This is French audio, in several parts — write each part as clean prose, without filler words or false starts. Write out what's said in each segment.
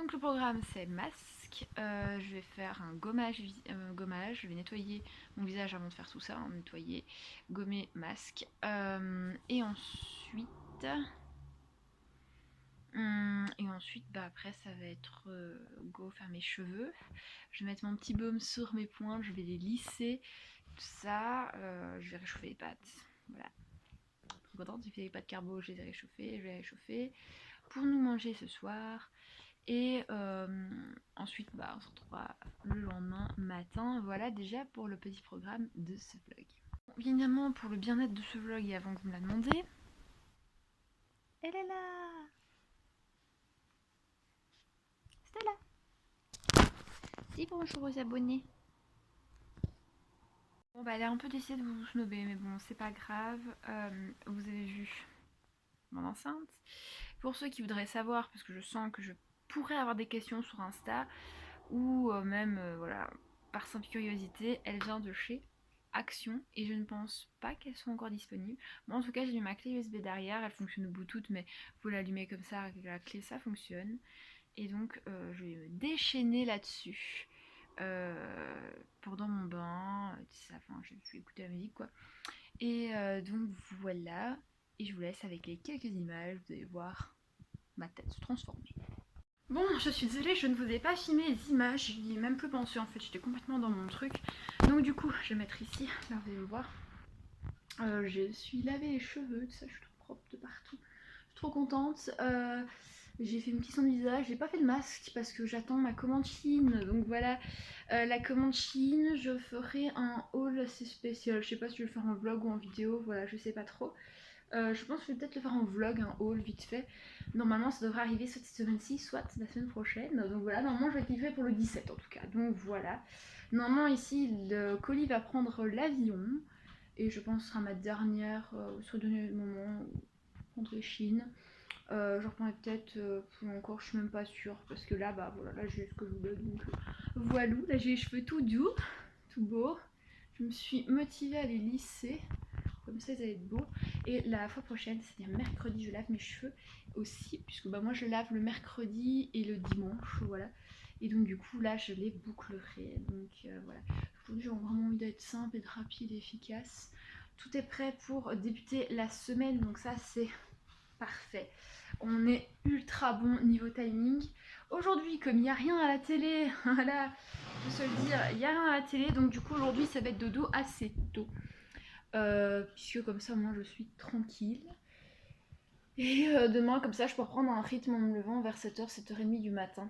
Donc le programme c'est masque, je vais faire un gommage, je vais nettoyer mon visage avant de faire tout ça, nettoyer, gommer, masque, et ensuite... bah après ça va être go faire mes cheveux. Je vais mettre mon petit baume sur mes pointes, je vais les lisser, tout ça. Je vais réchauffer les pâtes. Voilà. Trop contente, j'ai fait les pâtes carbo, je les ai réchauffées, je vais les réchauffer pour nous manger ce soir. Et ensuite on se retrouvera le lendemain matin. Voilà déjà pour le petit programme de ce vlog. Évidemment pour le bien-être de ce vlog et avant que vous me la demandiez, elle est là. Stella. Dis bonjour aux abonnés. Bon bah elle est un peu décidée de vous snober, mais bon c'est pas grave. Vous avez vu mon enceinte. Pour ceux qui voudraient savoir, parce que je sens que je pourrais avoir des questions sur Insta, ou même voilà, par simple curiosité, elle vient de chez Action et je ne pense pas qu'elles sont encore disponibles. Moi en tout cas j'ai mis ma clé USB derrière, elle fonctionne au Bluetooth mais vous l'allumez comme ça avec la clé, ça fonctionne. Et donc je vais me déchaîner là-dessus pendant mon bain, tout ça, enfin je vais écouter la musique quoi. Et donc voilà, et je vous laisse avec les quelques images, vous allez voir ma tête se transformer. Bon, je suis désolée, je ne vous ai pas filmé les images, j'y ai même plus pensé en fait, j'étais complètement dans mon truc. Donc du coup, je vais mettre ici, là vous allez me voir. Je suis lavé les cheveux, tout ça, je suis trop propre de partout. Je suis trop contente. J'ai fait une petite sonde de visage, j'ai pas fait de masque parce que j'attends ma commande Chine. Donc voilà, la commande Chine, je ferai un haul assez spécial. Je sais pas si je vais le faire en vlog ou en vidéo, voilà, je sais pas trop. Je pense que je vais peut-être le faire en vlog, un haul vite fait. Normalement ça devrait arriver soit cette semaine-ci, soit la semaine prochaine. Donc voilà, normalement je vais être livrée pour le 17 en tout cas. Donc voilà. Normalement ici le colis va prendre l'avion. Et je pense que ce sera ma dernière, sur le dernier moment, contre Chine. Je reprendrai peut-être pour encore, je suis même pas sûre. Parce que là, bah voilà, là j'ai ce que je voulais. Donc voilà, là j'ai les cheveux tout doux, tout beaux. Je me suis motivée à les lisser. Comme ça, ils allaient être beaux. Et la fois prochaine, c'est-à-dire mercredi, je lave mes cheveux aussi. Puisque bah, moi, je lave le mercredi et le dimanche. Voilà. Et donc, du coup, là, je les bouclerai. Donc, voilà. Aujourd'hui, j'ai vraiment envie d'être simple et de rapide et efficace. Tout est prêt pour débuter la semaine. Donc, ça, c'est parfait. On est ultra bon niveau timing. Aujourd'hui, comme il n'y a rien à la télé, voilà, je peux se le dire, il n'y a rien à la télé. Donc, du coup, aujourd'hui, ça va être dodo assez tôt. Puisque comme ça moi je suis tranquille et demain comme ça je peux reprendre un rythme en me levant vers 7h, 7h30 du matin,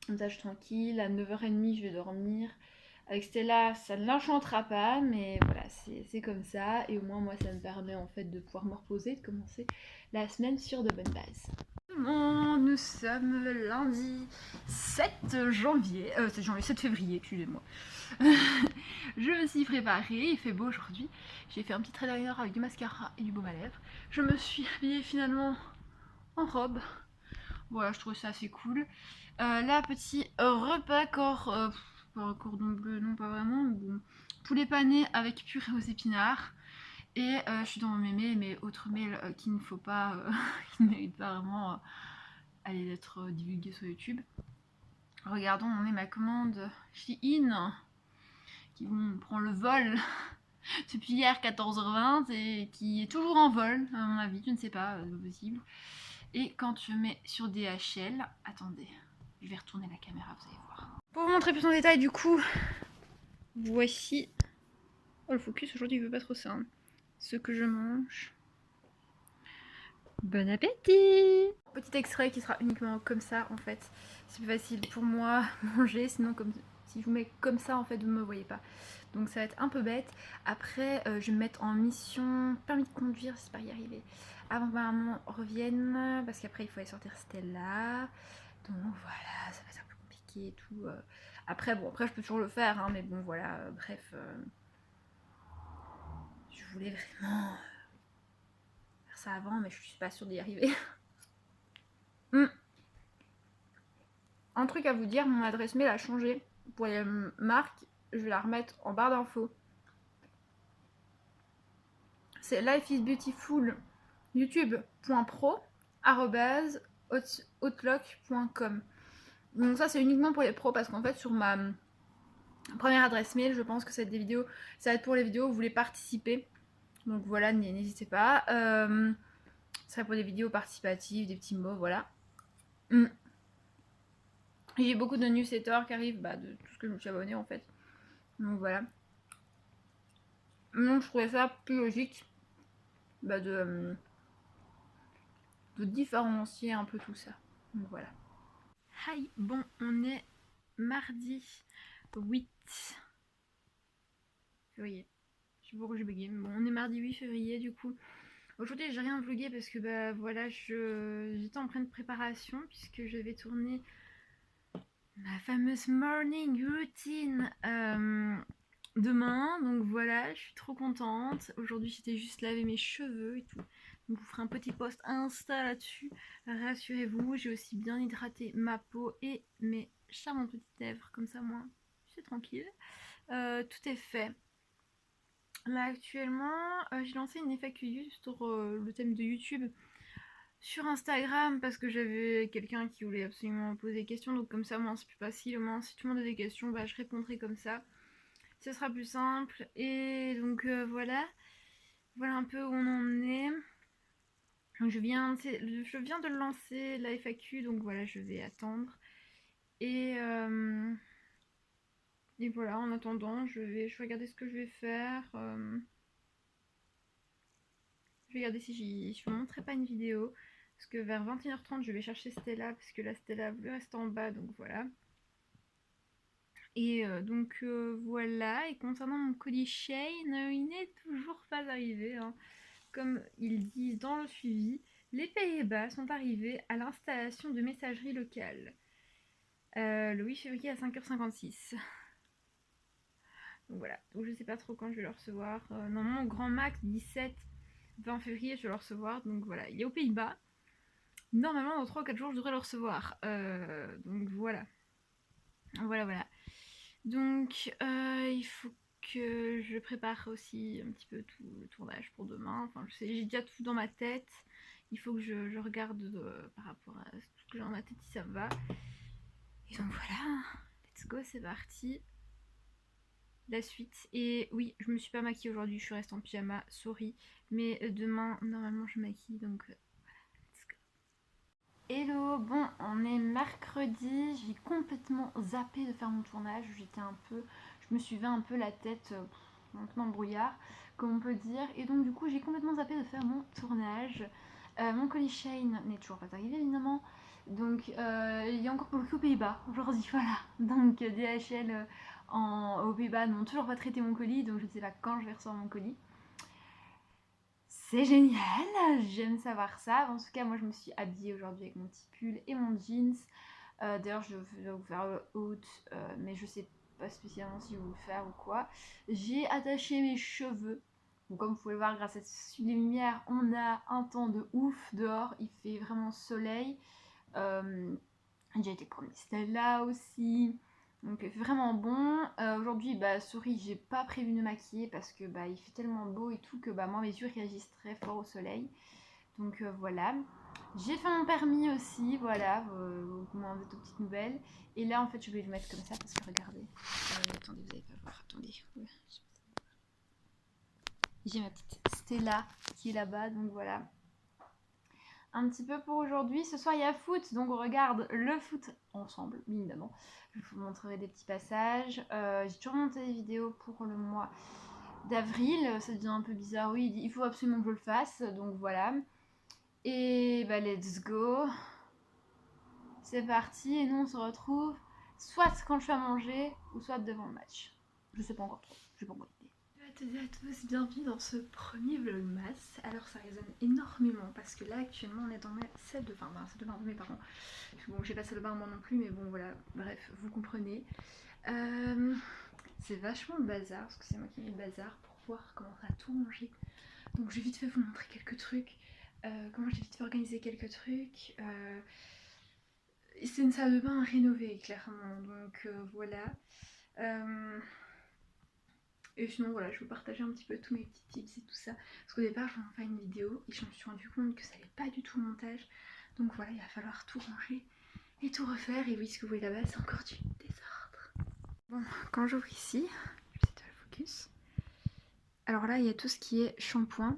comme ça je suis tranquille. À 9h30 je vais dormir avec Stella, ça ne l'enchantera pas mais voilà c'est comme ça et au moins moi ça me permet en fait de pouvoir me reposer, de commencer la semaine sur de bonnes bases. Bon, nous sommes le lundi 7 janvier, 7 février, excusez-moi. Je me suis préparée, il fait beau aujourd'hui. J'ai fait un petit trait derrière avec du mascara et du baume à lèvres. Je me suis habillée finalement en robe. Voilà, je trouve ça assez cool. Là, petit repas cordon bleu, non pas vraiment. Bon, poulet pané avec purée aux épinards. Et je suis dans mes mails, mais autres mails qu'il ne faut pas, qui ne méritent pas vraiment aller d'être divulgués sur YouTube. Regardons, on est ma commande Shein qui prend le vol depuis hier 14h20 et qui est toujours en vol à mon avis, je ne sais pas, c'est possible. Et quand je mets sur DHL, attendez, je vais retourner la caméra, vous allez voir. Pour vous montrer plus en détail du coup, voici, oh le focus aujourd'hui il veut pas trop ça, hein. Ce que je mange. Bon appétit! Petit extrait qui sera uniquement comme ça en fait, c'est plus facile pour moi manger, sinon comme si je vous mets comme ça en fait vous ne me voyez pas. Donc ça va être un peu bête. Après je vais me mettre en mission permis de conduire, j'espère y arriver avant que ma maman revienne parce qu'après il faut aller sortir Stella. Donc voilà, ça va être un peu compliqué et tout. Après bon, après je peux toujours le faire hein, mais bon voilà, bref. Je voulais vraiment faire ça avant mais je suis pas sûre d'y arriver. Un truc à vous dire, mon adresse mail a changé. Pour les marques, je vais la remettre en barre d'infos. C'est lifeisbeautiful youtube.pro@outlook.com. Donc ça c'est uniquement pour les pros parce qu'en fait sur ma première adresse mail, je pense que ça va être pour les vidéos où vous voulez participer. Donc voilà, n'hésitez pas. Ça serait pour des vidéos participatives, des petits mots, voilà. J'ai beaucoup de newsletters qui arrivent de tout ce que je me suis abonnée en fait. Donc voilà. Donc je trouvais ça plus logique de différencier un peu tout ça. Donc voilà. Hi, bon, on est mardi 8 février. Je sais pas pourquoi j'ai bugué, mais bon, on est mardi 8 février du coup. Aujourd'hui, j'ai rien vlogué parce que voilà, j'étais en pleine préparation puisque je vais tourner ma fameuse morning routine demain. Donc voilà, je suis trop contente. Aujourd'hui, j'étais juste laver mes cheveux et tout. Donc vous ferez un petit post Insta là-dessus. Rassurez-vous, j'ai aussi bien hydraté ma peau et mes charmantes petites lèvres. Comme ça, moi, je suis tranquille. Tout est fait. Là, actuellement, j'ai lancé une FAQ sur le thème de YouTube sur Instagram parce que j'avais quelqu'un qui voulait absolument poser des questions. Donc comme ça, moi, c'est plus facile. Au moins, si tout le monde a des questions, je répondrai comme ça. Ce sera plus simple. Et donc voilà. Voilà un peu où on en est. Je viens de lancer la FAQ, donc voilà, je vais attendre. Et voilà, en attendant, je vais regarder ce que je vais faire. Je vais regarder si je ne montrerai pas une vidéo. Parce que vers 21h30, je vais chercher Stella, parce que la Stella veut rester en bas, donc voilà. Et donc voilà, et concernant mon colis Shane, il n'est toujours pas arrivé. Hein. Comme ils disent dans le suivi, les Pays-Bas sont arrivés à l'installation de messagerie locale. Le 8 février à 5h56. Donc voilà, donc je sais pas trop quand je vais le recevoir. Normalement, grand max 17-20 février, je vais le recevoir. Donc voilà, il est aux Pays-Bas. Normalement, dans 3 ou 4 jours, je devrais le recevoir. Donc voilà. Voilà. Donc, il faut que je prépare aussi un petit peu tout le tournage pour demain. Enfin, j'ai déjà tout dans ma tête. Il faut que je regarde par rapport à tout ce que j'ai dans ma tête si ça me va. Et donc voilà, let's go, c'est parti. La suite. Et oui, je me suis pas maquillée aujourd'hui, je suis restée en pyjama, sorry. Mais demain, normalement, je maquille, donc voilà, let's go. Hello, bon, on est mercredi, j'ai complètement zappé de faire mon tournage, je me suivais un peu la tête dans le brouillard, comme on peut dire, et donc du coup j'ai complètement zappé de faire mon tournage. Mon colis Shane n'est toujours pas arrivé évidemment, donc il y a encore pour le coup aux Pays-Bas aujourd'hui, voilà. Donc DHL aux Pays-Bas n'ont toujours pas traité mon colis, donc je ne sais pas quand je vais recevoir mon colis. C'est génial, j'aime savoir ça. En tout cas, moi je me suis habillée aujourd'hui avec mon petit pull et mon jeans. D'ailleurs, je vais vous faire le haute, mais je sais pas spécialement si je vais vous le faire ou quoi. J'ai attaché mes cheveux. Donc, comme vous pouvez voir, grâce à ces lumières, on a un temps de ouf dehors. Il fait vraiment soleil. J'ai été promener Stella aussi. Donc vraiment bon. Aujourd'hui, sorry, j'ai pas prévu de me maquiller parce que il fait tellement beau et tout que moi mes yeux réagissent très fort au soleil. Donc voilà. J'ai fait mon permis aussi, voilà, vous m'en avez aux petites nouvelles. Et là en fait je vais le mettre comme ça parce que regardez. Attendez, vous allez pas voir, attendez. J'ai ma petite Stella qui est là-bas, donc voilà. Un petit peu pour aujourd'hui. Ce soir il y a foot, donc on regarde le foot ensemble, évidemment. Je vous montrerai des petits passages. J'ai toujours monté des vidéos pour le mois d'avril. Ça devient un peu bizarre, oui, il faut absolument que je le fasse, donc voilà. Et let's go. C'est parti, et nous on se retrouve soit quand je fais à manger, ou soit devant le match. Je sais pas encore trop, j'ai pas encore idée. Salut à tous, bienvenue dans ce premier vlogmas. Alors ça résonne énormément parce que là actuellement on est dans ma salle de bain, salle de bain de mes parents. Bon, j'ai pas salle de bain moi non plus, mais bon voilà, bref, vous comprenez. C'est vachement le bazar, parce que c'est moi qui mets le bazar pour voir comment on a tout rangé. Donc je vais vite fait vous montrer quelques trucs, comment j'ai vite fait organiser quelques trucs. C'est une salle de bain rénovée clairement, donc voilà. Et sinon voilà, je vais vous partager un petit peu tous mes petits tips et tout ça. Parce qu'au départ je voulais en faire une vidéo et je me suis rendu compte que ça allait pas du tout le montage. Donc voilà, il va falloir tout ranger. et tout refaire. Et oui, ce que vous voyez là-bas, c'est encore du désordre. Bon, quand j'ouvre ici, je vais essayer de le focus. Alors là, il y a tout ce qui est shampoing.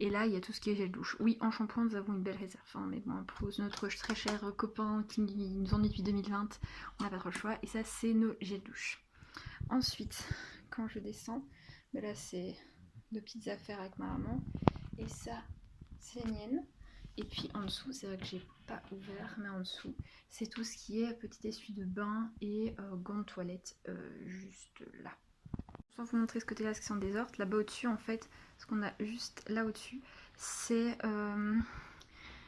Et là, il y a tout ce qui est gel douche. Oui, en shampoing, nous avons une belle réserve. Hein, mais bon, pour notre très cher copain qui nous en est depuis 2020, on n'a pas trop le choix. Et ça, c'est nos gels douche. Ensuite, quand je descends, ben là, c'est de petites affaires avec ma maman. Et ça, c'est les miennes. Et puis en dessous, c'est vrai que j'ai pas ouvert, mais en dessous, c'est tout ce qui est petit essuie de bain et gants de toilette juste là. Sans vous montrer ce côté-là, parce que c'est en désordre. Là-bas au-dessus, en fait, ce qu'on a juste là au-dessus, c'est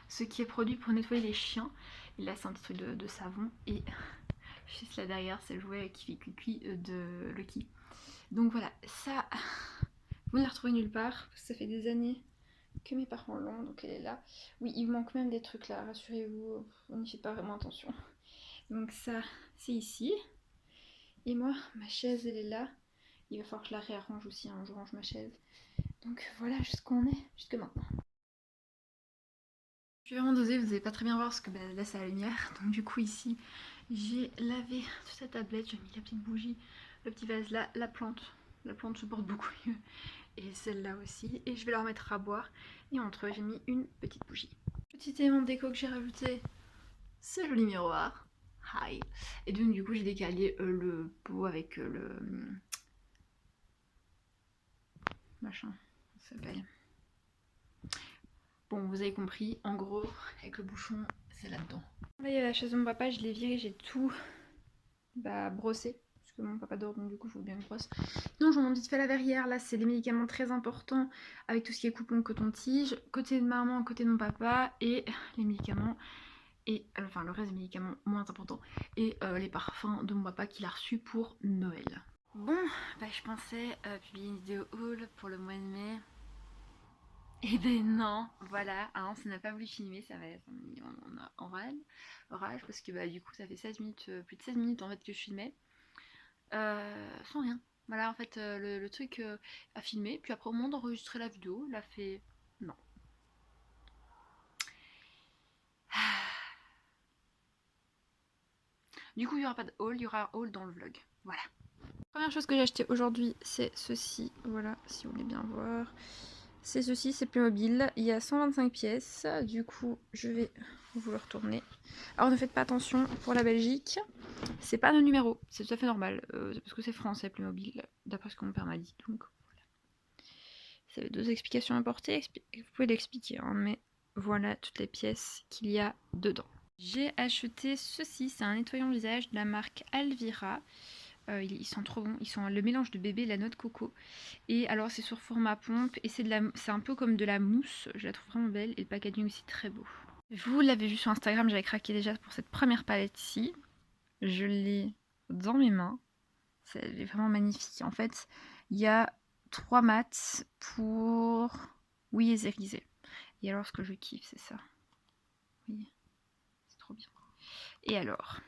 ce qui est produit pour nettoyer les chiens. Et là, c'est un petit truc de savon. Et juste là derrière, c'est le jouet qui fait cuicui de Lucky. Donc voilà, ça, vous ne la retrouvez nulle part, parce que ça fait des années que mes parents l'ont, donc elle est là. Oui, il vous manque même des trucs là, rassurez-vous, on n'y fait pas vraiment attention. Donc ça, c'est ici. Et moi, ma chaise, elle est là. Il va falloir que je la réarrange aussi, hein, je range ma chaise. Donc voilà jusqu'où on est, jusque maintenant. Je suis vraiment dosée, vous n'allez pas très bien voir parce que là c'est la lumière. Donc du coup ici, j'ai lavé toute la tablette, j'ai mis la petite bougie, le petit vase là, la plante. La plante se porte beaucoup mieux. Et celle-là aussi. Et je vais leur mettre à boire. Et entre eux, j'ai mis une petite bougie. Petit élément de déco que j'ai rajouté, ce joli miroir. Hi. Et donc du coup, j'ai décalé le pot avec le... machin, ça s'appelle. Bon, vous avez compris, en gros, avec le bouchon, c'est là-dedans. Là, il y a la chaise de mon papa, je l'ai virée, j'ai tout brossé. Parce que mon papa dort, donc du coup, il faut bien que je brosse. Non, j'en ai vite fait la verrière. Là, c'est les médicaments très importants avec tout ce qui est coupon, coton-tige. Côté de maman, côté de mon papa. Et les médicaments, et enfin le reste des médicaments moins importants. Et les parfums de mon papa qu'il a reçus pour Noël. Bon, bah, je pensais publier une vidéo haul pour le mois de mai. Et ben non, voilà, hein, ça n'a pas voulu filmer, ça va être en orage, parce que bah, du coup ça fait 16 minutes, plus de 16 minutes en fait que je filmais, sans rien. Voilà, en fait, le truc a filmé, puis après au moment d'enregistrer la vidéo, il a fait non. Du coup, il n'y aura pas de haul, il y aura un haul dans le vlog. Voilà. Première chose que j'ai acheté aujourd'hui, c'est ceci. Voilà, si vous voulez bien voir. C'est ceci, c'est Playmobil. Il y a 125 pièces. Du coup, je vais vous le retourner. Alors, ne faites pas attention pour la Belgique. C'est pas nos numéros. C'est tout à fait normal. Parce que c'est français, Playmobil. D'après ce que mon père m'a dit. Donc, voilà. Ça avait deux explications à apporter. Vous pouvez l'expliquer. Hein, mais voilà toutes les pièces qu'il y a dedans. J'ai acheté ceci. C'est un nettoyant visage de la marque Alvira. Ils sont trop bons, ils sont le mélange de bébé et la noix de coco. Et alors c'est sur format pompe et c'est un peu comme de la mousse, je la trouve vraiment belle et le packaging aussi très beau. Vous l'avez vu sur Instagram, j'avais craqué déjà pour cette première palette ici. Je l'ai dans mes mains, elle est vraiment magnifique. En fait, il y a 3 mats pour oui et Zérisé. Et alors ce que je kiffe c'est ça. Vous voyez, c'est trop bien. Et alors...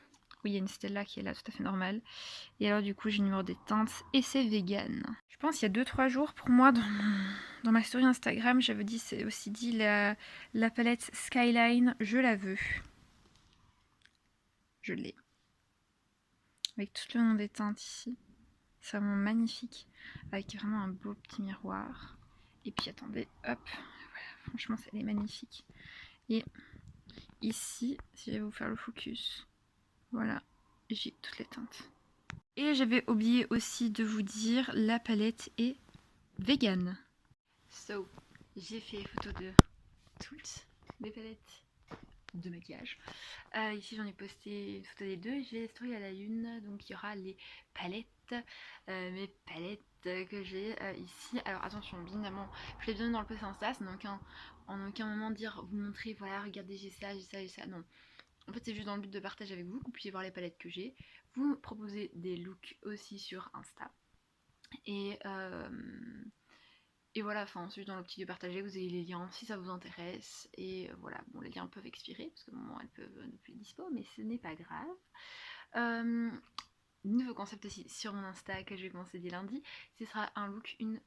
oui, il y a une Stella qui est là, tout à fait normale. Et alors du coup, j'ai le numéro des teintes et c'est vegan. Je pense qu'il y a 2-3 jours, pour moi, dans ma story Instagram, j'avais aussi dit la palette Skyline, je la veux. Je l'ai. Avec tout le nom des teintes ici. C'est vraiment magnifique. Avec vraiment un beau petit miroir. Et puis attendez, hop. Voilà, franchement, elle est magnifique. Et ici, si je vais vous faire le focus, voilà, j'ai toutes les teintes. Et j'avais oublié aussi de vous dire, la palette est vegan. So, j'ai fait photo de toutes les palettes de maquillage. Ici j'en ai posté une photo des deux, j'ai les stories à la une, donc il y aura les palettes, mes palettes que j'ai ici. Alors attention, bien évidemment, je l'ai bien mis dans le post Insta, c'est en aucun moment dire, vous montrer, voilà, regardez j'ai ça, j'ai ça, j'ai ça, non. En fait c'est juste dans le but de partager avec vous, que vous puissiez voir les palettes que j'ai, vous me proposez des looks aussi sur Insta. Et voilà, enfin ensuite dans l'optique de partager, vous avez les liens si ça vous intéresse. Et voilà, bon les liens peuvent expirer, parce que au moment elles peuvent ne plus être dispo, mais ce n'est pas grave. Nouveau concept aussi sur mon Insta que je vais commencer dès lundi, ce sera un look, une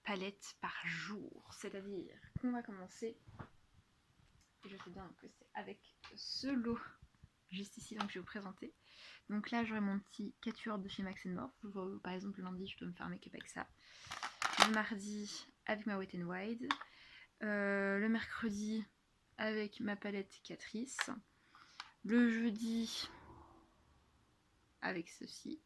palette par jour. C'est-à-dire qu'on va commencer, et je sais bien que c'est avec ce lot juste ici, donc je vais vous présenter. Donc là j'aurai mon petit couture de chez Max More. Par exemple le lundi je dois me faire un make-up avec ça. Le mardi avec ma Wet n Wild. Le mercredi avec ma palette Catrice. Le jeudi avec ceci.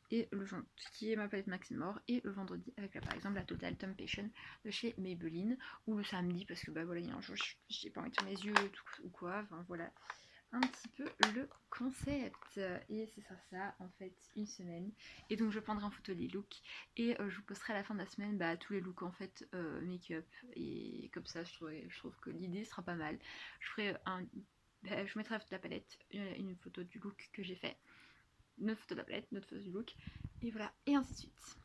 Et le vendredi qui est ma palette Max More, et le vendredi avec par exemple la Total Temptation de chez Maybelline, ou le samedi parce que bah voilà, il y a un jour j'ai pas envie de faire mes yeux ou quoi, enfin voilà un petit peu le concept. Et c'est ça en fait une semaine, et donc je prendrai en photo les looks et je vous posterai à la fin de la semaine tous les looks en fait make-up, et comme ça je trouve que l'idée sera pas mal. Je ferai je mettrai la palette, une photo du look que j'ai fait, notre photo de la palette, notre photo du look, et voilà, et ainsi de suite.